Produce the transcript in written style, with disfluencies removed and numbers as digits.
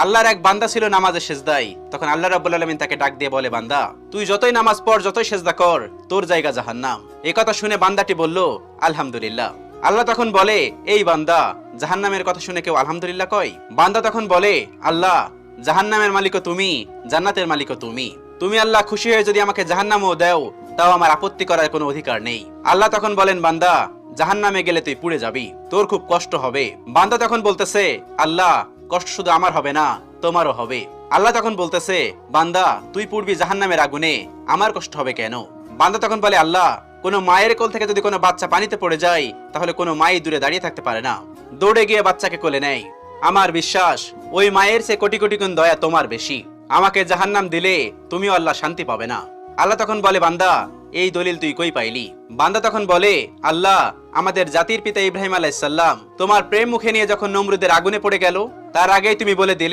আল্লাহর এক বান্দা ছিল নামাজে সেজদায়। তখন আল্লাহ রাব্বুল আলামিন তাকে ডাক দিয়ে বলে, বান্দা তুই যতই নামাজ পড়, যতই সেজদা কর, তোর জায়গা জাহান্নাম। এই কথা শুনে বান্দাটি বলল, আলহামদুলিল্লাহ। আল্লাহ তখন বলে, এই বান্দা, জাহান্নামের কথা শুনে কেউ আলহামদুলিল্লাহ কয়? বান্দা তখন বলে, আল্লাহ, জাহান্নামের মালিকও তুমি, জান্নাতের মালিকও তুমি। তুমি আল্লাহ খুশি হয়ে যদি আমাকে জাহান্নামও দাও, তাও আমার আপত্তি করার কোনো অধিকার নেই। আল্লাহ তখন বলেন, বান্দা, জাহান্নামে গেলে তুই পুড়ে যাবি, তোর খুব কষ্ট হবে। বান্দা তখন বলতেছে, আল্লাহ, কষ্ট শুধু আমার হবে না, তোমারও হবে। আল্লাহ তখন বলতেছে, বান্দা, তুই পুড়বি জাহান্নামের আগুনে, আমার কষ্ট হবে কেন? বান্দা তখন বলে, আল্লাহ, কোনো মায়ের কোল থেকে যদি কোনো বাচ্চা পানিতে পড়ে যায়, তাহলে কোনো মাই দূরে দাঁড়িয়ে থাকতে পারে না, দৌড়ে গিয়ে বাচ্চাকে কোলে নেয়। আমার বিশ্বাস ওই মায়ের চেয়ে কোটি কোটি গুণ দয়া তোমার বেশি। আমাকে জাহান্নাম দিলে তুমিও আল্লাহ শান্তি পাবে না। আল্লাহ তখন বলে, বান্দা, এই দলিল তুই কই পাইলি? বান্দা তখন বলে, আল্লাহ, আমাদের জাতির পিতা ইব্রাহিম আলাইহিস সালাম তোমার প্রেম মুখে নিয়ে যখন নমরুদের আগুনে পড়ে গেল, তার আগেই তুমি বলে দিলে